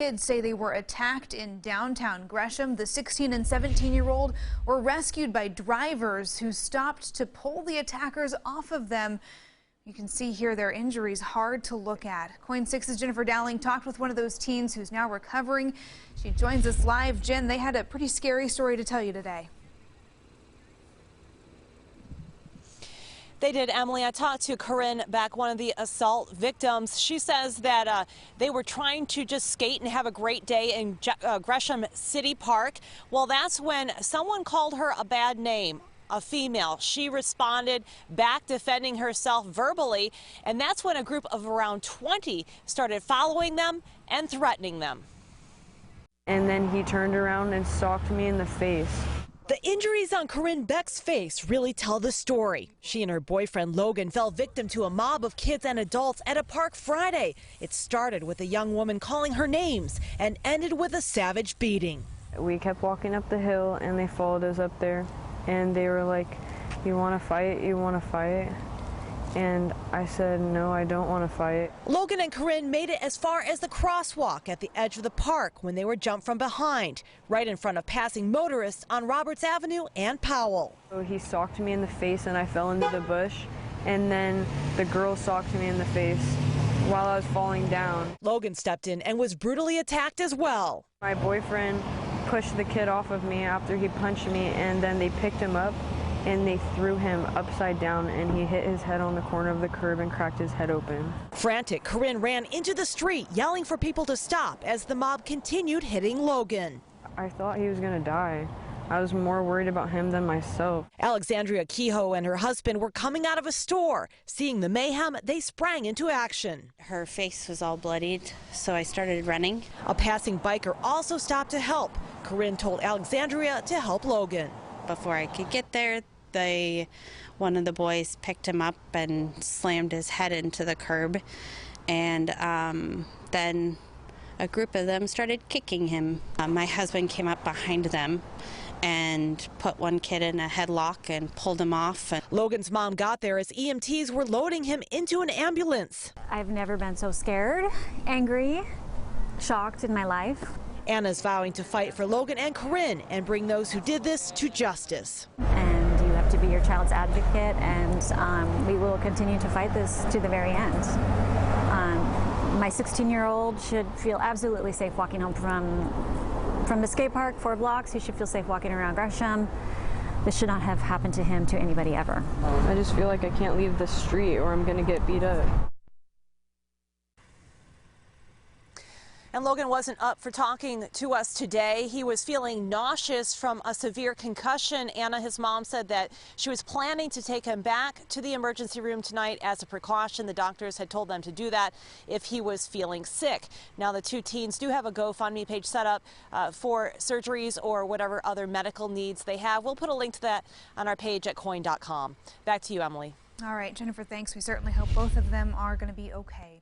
Kids say they were attacked in downtown Gresham. The 16 and 17-year-old were rescued by drivers who stopped to pull the attackers off of them. You can see here their injuries hard to look at. KOIN 6's Jennifer Dowling talked with one of those teens who's now recovering. She joins us live. Jen, they had a pretty scary story to tell you today. They did, Emily. I talked to Corinne Beck, one of the assault victims. She says that they were trying to just skate and have a great day in Gresham City Park. Well, that's when someone called her a bad name, a female. She responded back, defending herself verbally, and that's when a group of around 20 started following them and threatening them. And then he turned around and socked me in the face. The injuries on Corinne Beck's face really tell the story. She and her boyfriend Logan fell victim to a mob of kids and adults at a park Friday. It started with a young woman calling her names and ended with a savage beating. We kept walking up the hill and they followed us up there and they were like, "You want to fight? You want to fight?" And I said, "No, I don't want to fight." Logan and Corinne made it as far as the crosswalk at the edge of the park when they were jumped from behind, right in front of passing motorists on Roberts Avenue and Powell. So he socked me in the face and I fell into the bush, and then the girl socked me in the face while I was falling down. Logan stepped in and was brutally attacked as well. My boyfriend pushed the kid off of me after he punched me, and then they picked him up and they threw him upside down and he hit his head on the corner of the curb and cracked his head open. Frantic, Corinne ran into the street yelling for people to stop as the mob continued hitting Logan. I thought he was going to die. I was more worried about him than myself. Alexandria Kehoe and her husband were coming out of a store. Seeing the mayhem, they sprang into action. Her face was all bloodied, so I started running. A passing biker also stopped to help. Corinne told Alexandria to help Logan. Before I could get there, one of the boys picked him up and slammed his head into the curb, and then a group of them started kicking him. My husband came up behind them and put one kid in a headlock and pulled him off. Logan's mom got there as EMTs were loading him into an ambulance. I've never been so scared, angry, shocked in my life. Anna's vowing to fight for Logan and Corinne and bring those who did this to justice. And you have to be your child's advocate, and we will continue to fight this to the very end. My 16-year-old should feel absolutely safe walking home from the skate park, 4 blocks. He should feel safe walking around Gresham. This should not have happened to him, to anybody ever. I just feel like I can't leave the street or I'm going to get beat up. And Logan wasn't up for talking to us today. He was feeling nauseous from a severe concussion. Anna, his mom, said that she was planning to take him back to the emergency room tonight as a precaution. The doctors had told them to do that if he was feeling sick. Now, the two teens do have a GoFundMe page set up for surgeries or whatever other medical needs they have. We'll put a link to that on our page at KOIN.com. Back to you, Emily. All right, Jennifer, thanks. We certainly hope both of them are going to be okay.